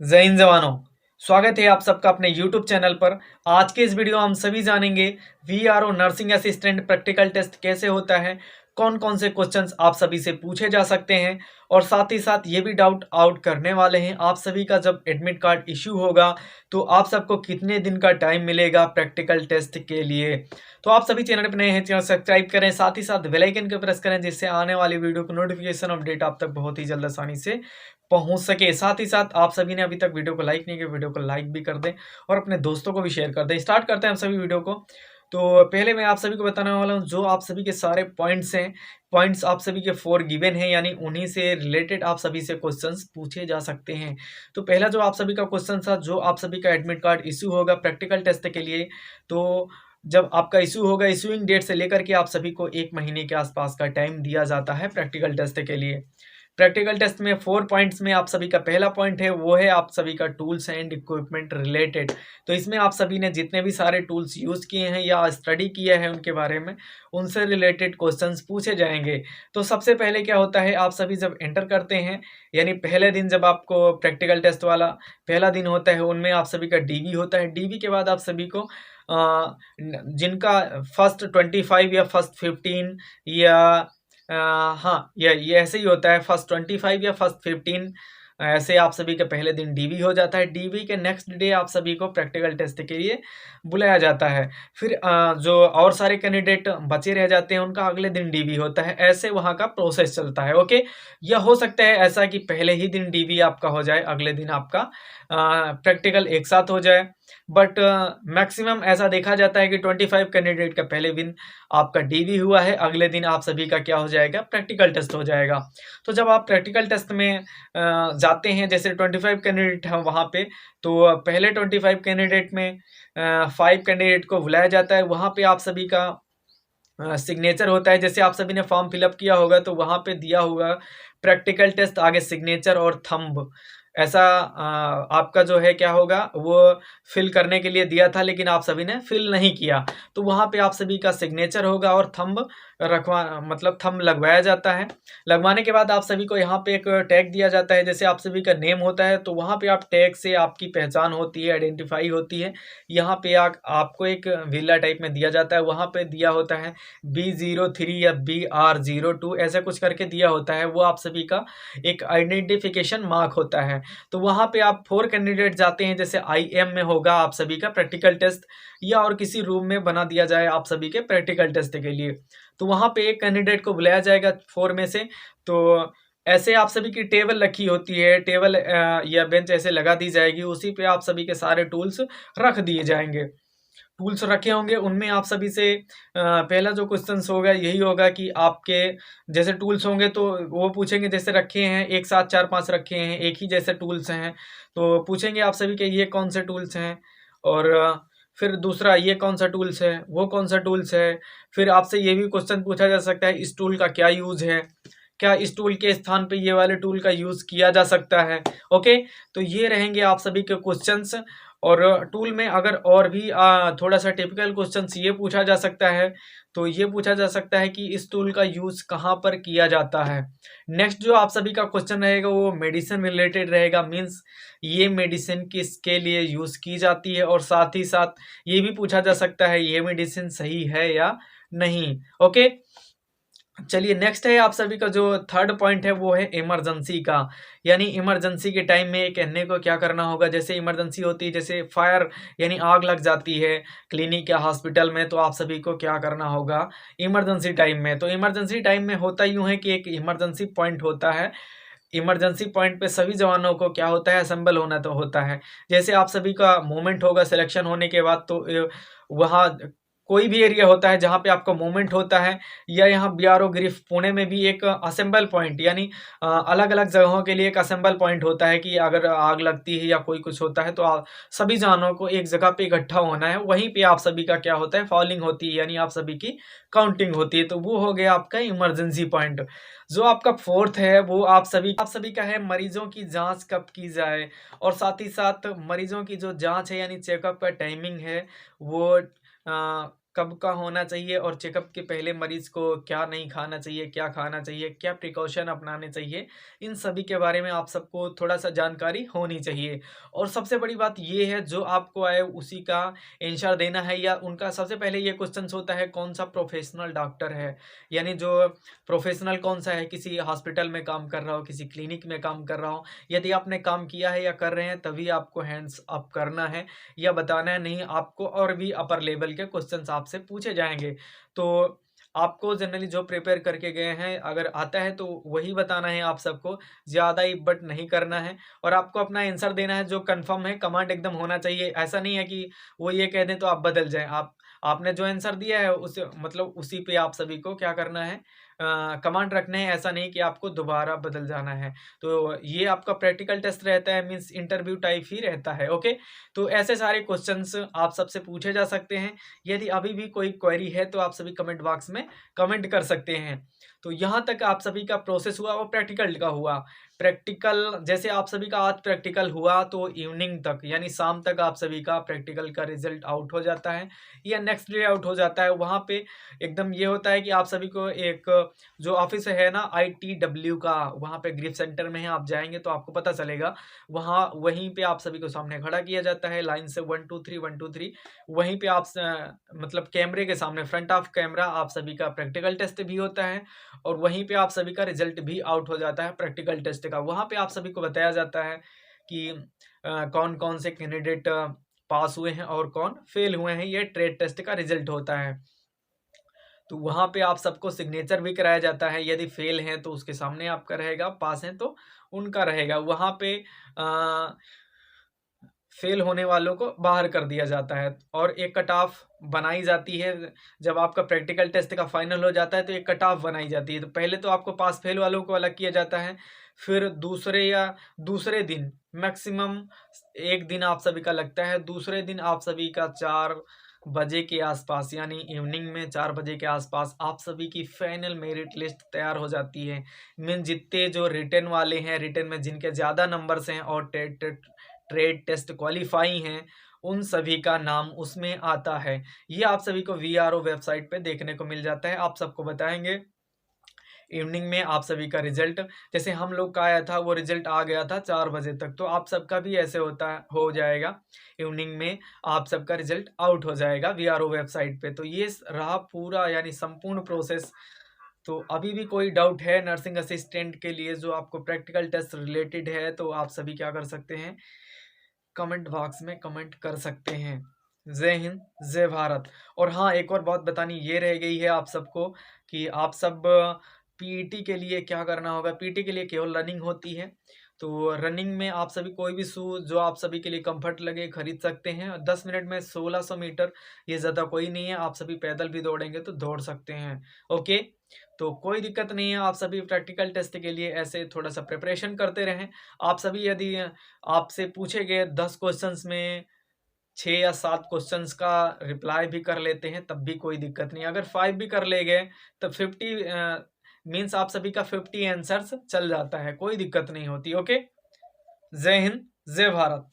जय हिंद जवानों। स्वागत है आप सबका अपने YouTube चैनल पर। आज के इस वीडियो हम सभी जानेंगे VRO nursing assistant practical test कैसे होता है, कौन-कौन से क्वेश्चंस आप सभी से पूछे जा सकते हैं और साथ ही साथ ये भी डाउट आउट करने वाले हैं आप सभी का जब एडमिट कार्ड इश्यू होगा तो आप सबको कितने दिन का टाइम मिलेगा प्रैक्टिकल टेस्ट के लिए। तो आप सभी चैनल पर नए हैं, चैनल सब्सक्राइब करें, साथ ही साथ बेल आइकन को प्रेस करें जिससे आने वाली वीडियो की नोटिफिकेशन अपडेट आप तक बहुत ही जल्द आसानी से पहुंच सके। साथ ही साथ आप सभी ने अभी तक वीडियो को लाइक नहीं किया, वीडियो को लाइक भी कर दें और अपने दोस्तों को भी शेयर कर दें। स्टार्ट करते हैं हम सभी वीडियो को। तो पहले मैं आप सभी को बताने वाला हूं जो आप सभी के सारे पॉइंट्स हैं, पॉइंट्स आप सभी के 4 गिवन हैं, यानी उन्हीं से रिलेटेड आप सभी से क्वेश्चंस पूछे जा सकते हैं। तो पहला जो आप सभी का क्वेश्चन था, जो आप सभी का एडमिट कार्ड इश्यू होगा प्रैक्टिकल टेस्ट के लिए, तो जब आपका इश्यू होगा, इश्यूइंग डेट से लेकर के आप सभी को 1 महीने के आसपास का टाइम दिया जाता है प्रैक्टिकल टेस्ट के लिए। प्रैक्टिकल टेस्ट में 4 पॉइंट्स में आप सभी का पहला पॉइंट है वो है आप सभी का टूल्स एंड इक्विपमेंट रिलेटेड। तो इसमें आप सभी ने जितने भी सारे टूल्स यूज़ किए हैं या स्टडी किया है उनके बारे में, उनसे रिलेटेड क्वेश्चंस पूछे जाएंगे। तो सबसे पहले क्या होता है, आप सभी जब एंटर करते हैं, यानी पहले दिन जब आपको प्रैक्टिकल टेस्ट वाला पहला दिन होता है, उनमें आप सभी का डीवी होता है। डीवी के बाद आप सभी को जिनका फर्स्ट 25 या फर्स्ट 15 या हाँ, ये ऐसे ही होता है, फर्स्ट 25 या फर्स्ट 15 ऐसे आप सभी का पहले दिन डीवी हो जाता है। डीवी के नेक्स्ट डे आप सभी को प्रैक्टिकल टेस्ट के लिए बुलाया जाता है। फिर जो और सारे कैंडिडेट बचे रह जाते हैं उनका अगले दिन डीवी होता है। ऐसे वहाँ का प्रोसेस चलता है। ओके, या हो सकता है ऐसा कि पहले ही दिन डीवी आपका हो जाए, अगले दिन आपका प्रैक्टिकल एक साथ हो जाए। बट मैक्सिमम ऐसा देखा जाता है कि 25 कैंडिडेट का पहले दिन आपका डीवी हुआ है, अगले दिन आप सभी का क्या हो जाएगा, प्रैक्टिकल टेस्ट हो जाएगा। तो जब आप प्रैक्टिकल टेस्ट में जाते हैं, जैसे 25 कैंडिडेट हैं वहाँ पे, तो पहले 25 कैंडिडेट में 5 कैंडिडेट को बुलाया जाता है। वहाँ पे आप सभी का सिग्नेचर होता है। जैसे आप सभी ने फॉर्म फिलअप किया होगा तो वहाँ पे दिया होगा प्रैक्टिकल टेस्ट, आगे सिग्नेचर और थंब, ऐसा आपका जो है क्या होगा वो फिल करने के लिए दिया था, लेकिन आप सभी ने फिल नहीं किया। तो वहाँ पे आप सभी का सिग्नेचर होगा और थंब रखवा मतलब थंब लगवाया जाता है। लगवाने के बाद आप सभी को यहाँ पे एक टैग दिया जाता है। जैसे आप सभी का नेम होता है तो वहाँ पे आप टैग से आपकी पहचान होती है, आइडेंटिफाई होती है। यहाँ पे आपको एक विला टाइप में दिया जाता है, वहाँ पे दिया होता है B03 या BR02 ऐसा कुछ करके दिया होता है। वो आप सभी का एक आइडेंटिफिकेशन मार्क होता है। तो वहाँ पे आप 4 कैंडिडेट जाते हैं। जैसे IM में होगा आप सभी का प्रैक्टिकल टेस्ट, या और किसी रूम में बना दिया जाए आप सभी के प्रैक्टिकल टेस्ट के लिए। तो वहाँ पे एक कैंडिडेट को बुलाया जाएगा 4 में से। तो ऐसे आप सभी की टेबल रखी होती है, टेबल या बेंच ऐसे लगा दी जाएगी, उसी पे आप सभी के सारे टूल्स रख दिए जाएंगे। टूल्स रखे होंगे उनमें आप सभी से पहला जो क्वेश्चंस होगा यही होगा कि आपके जैसे टूल्स होंगे तो वो पूछेंगे, जैसे रखे हैं एक साथ 4-5 रखे हैं, एक ही जैसे टूल्स हैं, तो पूछेंगे आप सभी के ये कौन से टूल्स हैं, और फिर दूसरा ये कौन सा टूल्स है, वो कौन सा टूल्स है। फिर आपसे ये भी क्वेश्चन पूछा जा सकता है इस टूल का क्या यूज़ है, क्या इस टूल के स्थान पे ये वाले टूल का यूज़ किया जा सकता है। ओके, तो ये रहेंगे आप सभी के क्वेश्चंस। और टूल में अगर और भी थोड़ा सा टिपिकल क्वेश्चंस ये पूछा जा सकता है, तो ये पूछा जा सकता है कि इस टूल का यूज़ कहाँ पर किया जाता है। नेक्स्ट जो आप सभी का क्वेश्चन रहेगा वो मेडिसिन रिलेटेड रहेगा, मीन्स ये मेडिसिन किसके लिए यूज़ की जाती है, और साथ ही साथ ये भी पूछा जा सकता है ये मेडिसिन सही है या नहीं। ओके, चलिए नेक्स्ट है आप सभी का जो थर्ड पॉइंट है वो है इमरजेंसी का, यानी इमरजेंसी के टाइम में कहने को क्या करना होगा। जैसे इमरजेंसी होती है, जैसे फायर यानी आग लग जाती है क्लिनिक या हॉस्पिटल में, तो आप सभी को क्या करना होगा इमरजेंसी टाइम में। तो इमरजेंसी टाइम में होता यूँ है कि एक इमरजेंसी पॉइंट होता है। इमरजेंसी पॉइंट पे सभी जवानों को क्या होता है, असेंबल होना तो होता है। जैसे आप सभी का मूवमेंट होगा सिलेक्शन होने के बाद, तो वहाँ कोई भी एरिया होता है जहाँ पे आपका मूवमेंट होता है, या यहाँ बीआरओ गिरिफ पुणे में भी एक असेंबल पॉइंट, यानी अलग-अलग जगहों के लिए एक असेंबल पॉइंट होता है कि अगर आग लगती है या कोई कुछ होता है तो सभी जवानों को एक जगह पे इकट्ठा होना है। वहीं पे आप सभी का क्या होता है, फॉलिंग होती है, यानी आप सभी की काउंटिंग होती है। तो वो हो गया आपका इमरजेंसी पॉइंट। जो आपका फोर्थ है वो आप सभी का है मरीजों की जाँच कब की जाए, और साथ ही साथ मरीजों की जो जाँच है यानी चेकअप का टाइमिंग है वो कब का होना चाहिए और चेकअप के पहले मरीज को क्या नहीं खाना चाहिए, क्या खाना चाहिए, क्या प्रिकॉशन अपनाने चाहिए, इन सभी के बारे में आप सबको थोड़ा-सा जानकारी होनी चाहिए। और सबसे बड़ी बात ये है जो आपको आए उसी का आंसर देना है या उनका सबसे पहले ये क्वेश्चन्स होता है कौन-सा प्रोफेशनल डॉक्टर है, यानी जो प्रोफेशनल कौन-सा है, किसी हॉस्पिटल में काम कर रहा हो, किसी क्लिनिक में काम कर रहा हो। यदि आपने काम किया है या कर रहे हैं तभी आपको हैंड्स अप करना है या बताना है, नहीं आपको और भी अपर लेवल के क्वेश्चन्स आपसे पूछे जाएँगे। तो आपको जनरली जो प्रिपेयर करके गए हैं अगर आता है तो वही बताना है आप सबको, ज़्यादा इब्बट नहीं करना है और आपको अपना आंसर देना है जो कन्फर्म है, कमांड एकदम होना चाहिए। ऐसा नहीं है कि वो ये कह दें तो आप बदल जाएँ। आपने जो आंसर दिया है उस मतलब उसी पे आप सभी को क्या करना है, कमांड रखने हैं, ऐसा नहीं कि आपको दोबारा बदल जाना है। तो ये आपका प्रैक्टिकल टेस्ट रहता है, मीन्स इंटरव्यू टाइप ही रहता है, ओके? तो ऐसे सारे क्वेश्चन्स आप सबसे पूछे जा सकते हैं। यदि अभी भी कोई क्वेरी है तो आप सभी कमेंट बॉक्स में कमेंट कर सकते हैं। तो यहाँ तक आप सभी का प्रोसेस हुआ और प्रैक्टिकल का हुआ। प्रैक्टिकल जैसे आप सभी का आज प्रैक्टिकल हुआ तो इवनिंग तक यानी शाम तक आप सभी का प्रैक्टिकल का रिज़ल्ट आउट हो जाता है या नेक्स्ट डे आउट हो जाता है। वहाँ पे एकदम ये होता है कि आप सभी को एक जो ऑफिस है ना आईटीडब्ल्यू का, वहाँ पे ग्रिफ सेंटर में है, आप जाएँगे तो आपको पता चलेगा। वहाँ वहीं पे आप सभी को सामने खड़ा किया जाता है लाइन से 1 2 3 1 2 3 वहीं पे आप मतलब कैमरे के सामने फ्रंट ऑफ कैमरा आप सभी का प्रैक्टिकल टेस्ट भी होता है और वहीं पे आप सभी का रिजल्ट भी आउट हो जाता है प्रैक्टिकल टेस्ट का। वहाँ पे आप सभी को बताया जाता है कि कौन-कौन से कैंडिडेट पास हुए हैं और कौन फेल हुए हैं, ये ट्रेड टेस्ट का रिजल्ट होता है। तो वहाँ पे आप सबको सिग्नेचर भी कराया जाता है, यदि फेल हैं तो उसके सामने आपका रहेगा, पास हैं तो उनका रहेगा। वहाँ पे अ, फेल होने वालों को बाहर कर दिया जाता है और एक कट ऑफ बनाई जाती है। जब आपका प्रैक्टिकल टेस्ट का फाइनल हो जाता है तो एक कट ऑफ बनाई जाती है। तो पहले तो आपको पास फेल वालों को अलग किया जाता है, फिर दूसरे दिन मैक्सिमम 1 दिन आप सभी का लगता है। दूसरे दिन आप सभी का 4 बजे के आसपास यानी इवनिंग में 4 बजे के आसपास आप सभी की फाइनल मेरिट लिस्ट तैयार हो जाती है। मीन जितने जो रिटन वाले हैं, रिटन में जिनके ज़्यादा नंबर्स हैं और ट्रेड टेस्ट क्वालीफाई हैं, उन सभी का नाम उसमें आता है। ये आप सभी को वीआरओ वेबसाइट पे देखने को मिल जाता है। आप सबको बताएँगे इवनिंग में आप सभी का रिज़ल्ट, जैसे हम लोग का आया था वो रिज़ल्ट आ गया था 4 बजे तक, तो आप सबका भी ऐसे हो जाएगा। इवनिंग में आप सबका रिज़ल्ट आउट हो जाएगा वीआरओ वेबसाइट पे। तो ये रहा पूरा यानी संपूर्ण प्रोसेस। तो अभी भी कोई डाउट है नर्सिंग असिस्टेंट के लिए जो आपको प्रैक्टिकल टेस्ट रिलेटेड है, तो आप सभी क्या कर सकते हैं, कमेंट बॉक्स में कमेंट कर सकते हैं। जय हिंद, जय भारत। और हाँ, एक और बात बतानी ये रह गई है आप सबको कि आप सब पीईटी के लिए क्या करना होगा। पीईटी के लिए केवल रनिंग होती है, तो रनिंग में आप सभी कोई भी शूज़ जो आप सभी के लिए कंफर्ट लगे खरीद सकते हैं। 10 मिनट में 1600 मीटर, ये ज़्यादा कोई नहीं है, आप सभी पैदल भी दौड़ेंगे तो दौड़ सकते हैं, ओके। तो कोई दिक्कत नहीं है, आप सभी प्रैक्टिकल टेस्ट के लिए ऐसे थोड़ा-सा प्रिपरेशन करते रहें। आप सभी यदि आपसे पूछे गए 10 क्वेश्चंस में 6 या 7 क्वेश्चंस का रिप्लाई भी कर लेते हैं, तब भी कोई दिक्कत नहीं है। अगर 5 भी कर ले गए, तब 50 मीन्स आप सभी का 50 आंसर्स चल जाता है, कोई दिक्कत नहीं होती, ओके। जय हिंद, जय भारत।